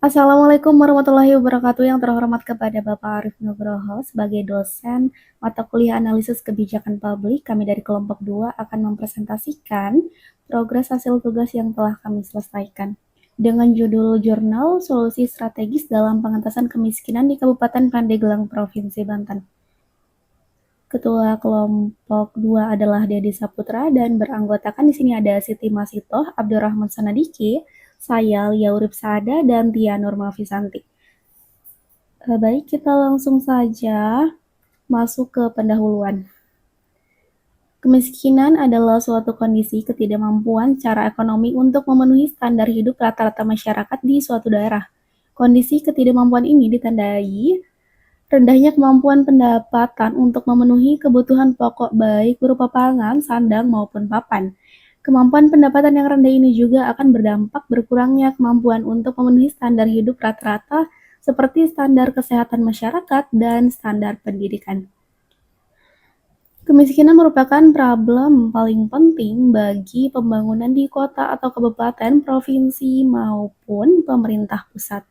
Assalamualaikum warahmatullahi wabarakatuh. Yang terhormat kepada Bapak Arif Nugroho sebagai dosen mata kuliah analisis kebijakan publik, kami dari kelompok 2 akan mempresentasikan progres hasil tugas yang telah kami selesaikan dengan judul Jurnal Solusi Strategis dalam Pengentasan Kemiskinan di Kabupaten Pandeglang, Provinsi Banten. Ketua kelompok 2 adalah Dedi Saputra dan beranggotakan di sini ada Siti Masitoh, Abdurrahman Sanadiki, saya Lia Urip Saada, dan Tia Nurma Fisanti. Baik, kita langsung saja masuk ke pendahuluan. Kemiskinan adalah suatu kondisi ketidakmampuan secara ekonomi untuk memenuhi standar hidup rata-rata masyarakat di suatu daerah. Kondisi ketidakmampuan ini ditandai rendahnya kemampuan pendapatan untuk memenuhi kebutuhan pokok baik berupa pangan, sandang, maupun papan. Kemampuan pendapatan yang rendah ini juga akan berdampak berkurangnya kemampuan untuk memenuhi standar hidup rata-rata seperti standar kesehatan masyarakat dan standar pendidikan. Kemiskinan merupakan problem paling penting bagi pembangunan di kota atau kabupaten, provinsi, maupun pemerintah pusat.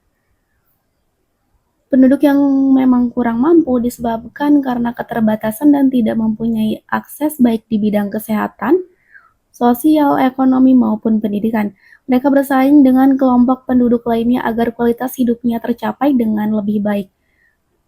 Penduduk yang memang kurang mampu disebabkan karena keterbatasan dan tidak mempunyai akses baik di bidang kesehatan, sosial, ekonomi, maupun pendidikan. Mereka bersaing dengan kelompok penduduk lainnya agar kualitas hidupnya tercapai dengan lebih baik.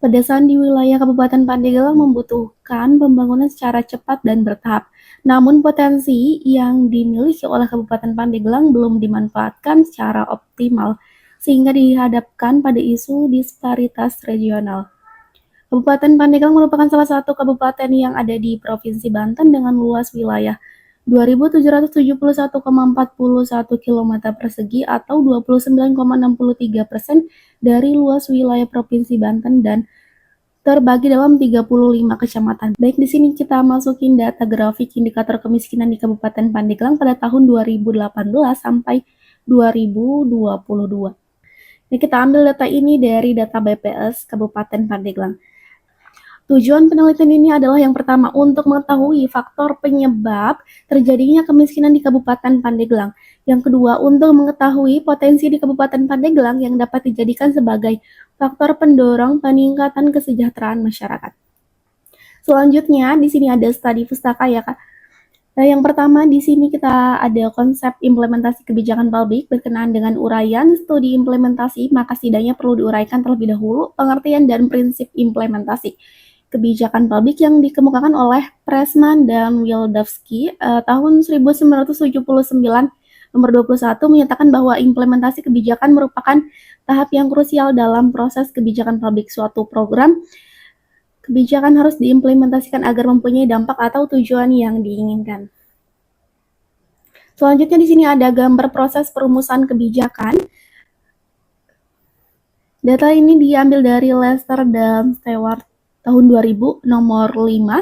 Pedesaan di wilayah Kabupaten Pandeglang membutuhkan pembangunan secara cepat dan bertahap. Namun potensi yang dimiliki oleh Kabupaten Pandeglang belum dimanfaatkan secara optimal, sehingga dihadapkan pada isu disparitas regional. Kabupaten Pandeglang merupakan salah satu kabupaten yang ada di Provinsi Banten dengan luas wilayah 2.771,41 km persegi atau 29,63% dari luas wilayah Provinsi Banten dan terbagi dalam 35 kecamatan. Baik, di sini kita masukin data grafik indikator kemiskinan di Kabupaten Pandeglang pada tahun 2018 sampai 2022. Ini kita ambil data ini dari data BPS Kabupaten Pandeglang. Tujuan penelitian ini adalah yang pertama untuk mengetahui faktor penyebab terjadinya kemiskinan di Kabupaten Pandeglang. Yang kedua untuk mengetahui potensi di Kabupaten Pandeglang yang dapat dijadikan sebagai faktor pendorong peningkatan kesejahteraan masyarakat. Selanjutnya di sini ada studi pustaka ya Kak. Nah, yang pertama di sini kita ada konsep implementasi kebijakan publik berkenaan dengan uraian studi implementasi, maka setidaknya perlu diuraikan terlebih dahulu pengertian dan prinsip implementasi kebijakan publik yang dikemukakan oleh Pressman dan Wildavsky tahun 1979 nomor 21 menyatakan bahwa implementasi kebijakan merupakan tahap yang krusial dalam proses kebijakan publik. Suatu program kebijakan harus diimplementasikan agar mempunyai dampak atau tujuan yang diinginkan. Selanjutnya di sini ada gambar proses perumusan kebijakan. Data ini diambil dari Lester dan Stewart tahun 2000 nomor 5.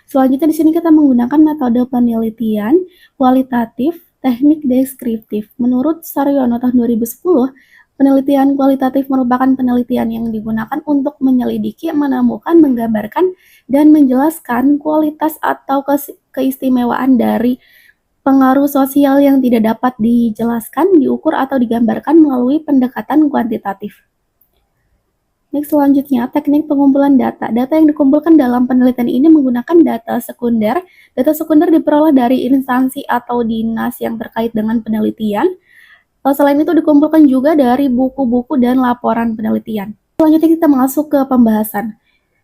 Selanjutnya di sini kita menggunakan metode penelitian kualitatif teknik deskriptif. Menurut Saryono tahun 2010, penelitian kualitatif merupakan penelitian yang digunakan untuk menyelidiki, menemukan, menggambarkan, dan menjelaskan kualitas atau keistimewaan dari pengaruh sosial yang tidak dapat dijelaskan, diukur, atau digambarkan melalui pendekatan kuantitatif. Next, selanjutnya, teknik pengumpulan data. Data yang dikumpulkan dalam penelitian ini menggunakan data sekunder. Data sekunder diperoleh dari instansi atau dinas yang terkait dengan penelitian. Selain itu dikumpulkan juga dari buku-buku dan laporan penelitian. Selanjutnya kita masuk ke pembahasan.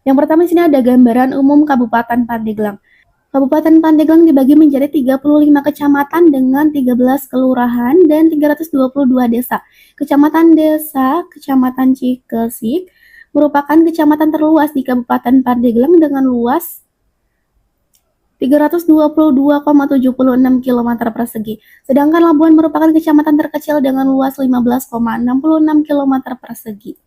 Yang pertama di sini ada gambaran umum Kabupaten Pandeglang. Kabupaten Pandeglang dibagi menjadi 35 kecamatan dengan 13 kelurahan dan 322 desa. Kecamatan Desa, Kecamatan Cikesik, merupakan kecamatan terluas di Kabupaten Pandeglang dengan luas 322,76 km persegi. Sedangkan Labuan merupakan kecamatan terkecil dengan luas 15,66 km persegi.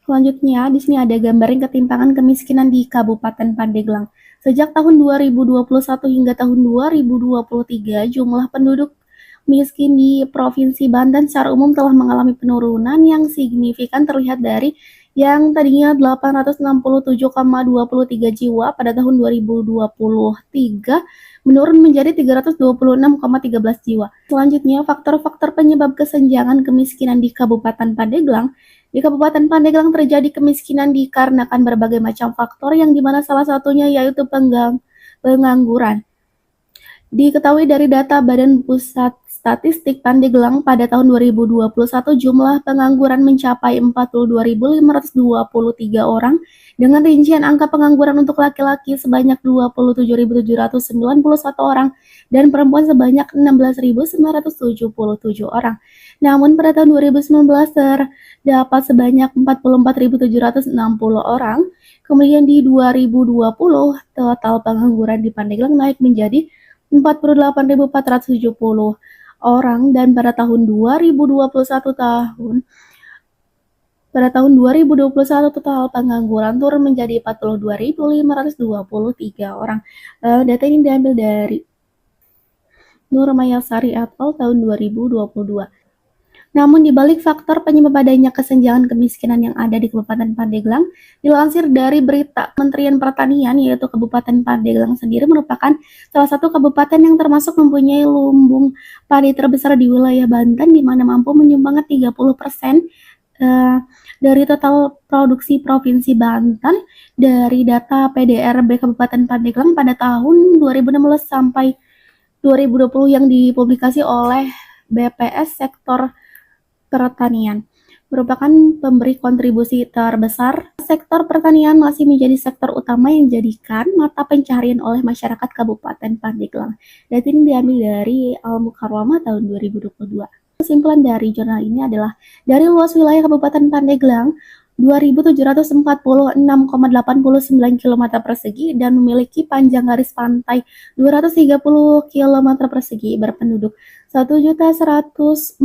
Selanjutnya, di sini ada gambaran ketimpangan kemiskinan di Kabupaten Pandeglang. Sejak tahun 2021 hingga tahun 2023, jumlah penduduk miskin di Provinsi Banten secara umum telah mengalami penurunan yang signifikan terlihat dari yang tadinya 867,23 jiwa pada tahun 2023 menurun menjadi 326,13 jiwa. Selanjutnya, faktor-faktor penyebab kesenjangan kemiskinan di Kabupaten Pandeglang. Di Kabupaten Pandeglang terjadi kemiskinan dikarenakan berbagai macam faktor yang dimana salah satunya yaitu pengangguran. Diketahui dari data Badan Pusat Statistik Pandeglang pada tahun 2021 jumlah pengangguran mencapai 42.523 orang dengan rincian angka pengangguran untuk laki-laki sebanyak 27.791 orang dan perempuan sebanyak 16.977 orang. Namun pada tahun 2019 terdapat sebanyak 44.760 orang. Kemudian di 2020 total pengangguran di Pandeglang naik menjadi 48.470 orang dan pada tahun 2021 total pengangguran turun menjadi 42.523 orang. Data ini diambil dari Nur Mayasari et al. Tahun 2022. Namun di balik faktor penyebab adanya kesenjangan kemiskinan yang ada di Kabupaten Pandeglang, dilansir dari berita Kementerian Pertanian, yaitu Kabupaten Pandeglang sendiri merupakan salah satu kabupaten yang termasuk mempunyai lumbung padi terbesar di wilayah Banten, di mana mampu menyumbang 30% dari total produksi Provinsi Banten. Dari data PDRB Kabupaten Pandeglang pada tahun 2016 sampai 2020 yang dipublikasi oleh BPS Sektor Pertanian merupakan pemberi kontribusi terbesar. Sektor pertanian masih menjadi sektor utama yang dijadikan mata pencaharian oleh masyarakat Kabupaten Pandeglang. Data ini diambil dari Al-Mukarramah tahun 2022. Kesimpulan dari jurnal ini adalah dari luas wilayah Kabupaten Pandeglang 2.746,89 km persegi dan memiliki panjang garis pantai 230 km persegi berpenduduk 1.149.064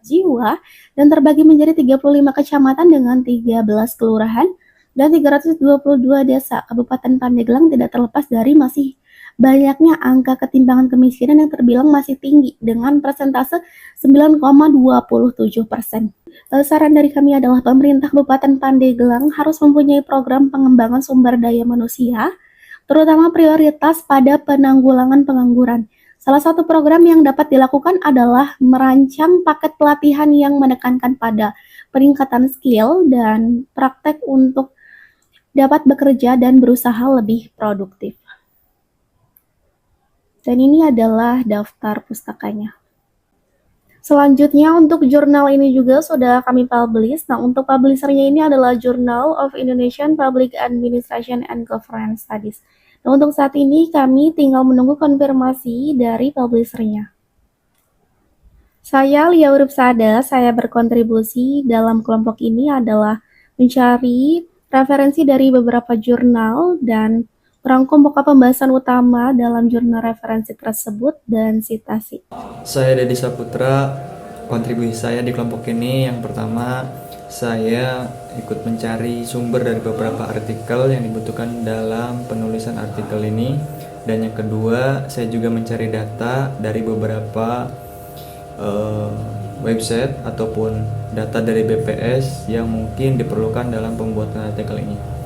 jiwa dan terbagi menjadi 35 kecamatan dengan 13 kelurahan dan 322 desa. Kabupaten Pandeglang tidak terlepas dari masih banyaknya angka ketimpangan kemiskinan yang terbilang masih tinggi dengan persentase 9,27%. Saran dari kami adalah pemerintah Kabupaten Pandeglang harus mempunyai program pengembangan sumber daya manusia, terutama prioritas pada penanggulangan pengangguran. Salah satu program yang dapat dilakukan adalah merancang paket pelatihan yang menekankan pada peningkatan skill dan praktek untuk dapat bekerja dan berusaha lebih produktif. Dan ini adalah daftar pustakanya. Selanjutnya untuk jurnal ini juga sudah kami publish. Nah, untuk publishernya ini adalah Journal of Indonesian Public Administration and Governance Studies. Nah, untuk saat ini kami tinggal menunggu konfirmasi dari publishernya. Saya Lia Uripsada, saya berkontribusi dalam kelompok ini adalah mencari referensi dari beberapa jurnal dan merangkum pokok pembahasan utama dalam jurnal referensi tersebut dan sitasi. Saya Dedi Saputra, kontribusi saya di kelompok ini yang pertama saya ikut mencari sumber dari beberapa artikel yang dibutuhkan dalam penulisan artikel ini, dan yang kedua saya juga mencari data dari beberapa website ataupun data dari BPS yang mungkin diperlukan dalam pembuatan artikel ini.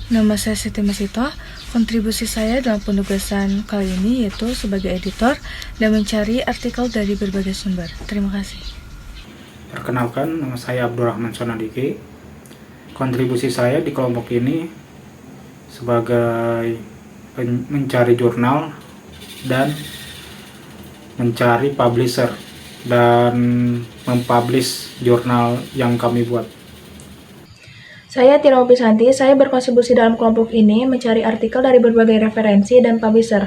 Nama saya Siti Masito. Kontribusi saya dalam penugasan kali ini yaitu sebagai editor dan mencari artikel dari berbagai sumber. Terima kasih. Perkenalkan, nama saya Abdurrahman Sonadiki. Kontribusi saya di kelompok ini sebagai mencari jurnal dan mencari publisher dan mempublish jurnal yang kami buat. Saya Tira Opisanti, saya berkontribusi dalam kelompok ini mencari artikel dari berbagai referensi dan publisher.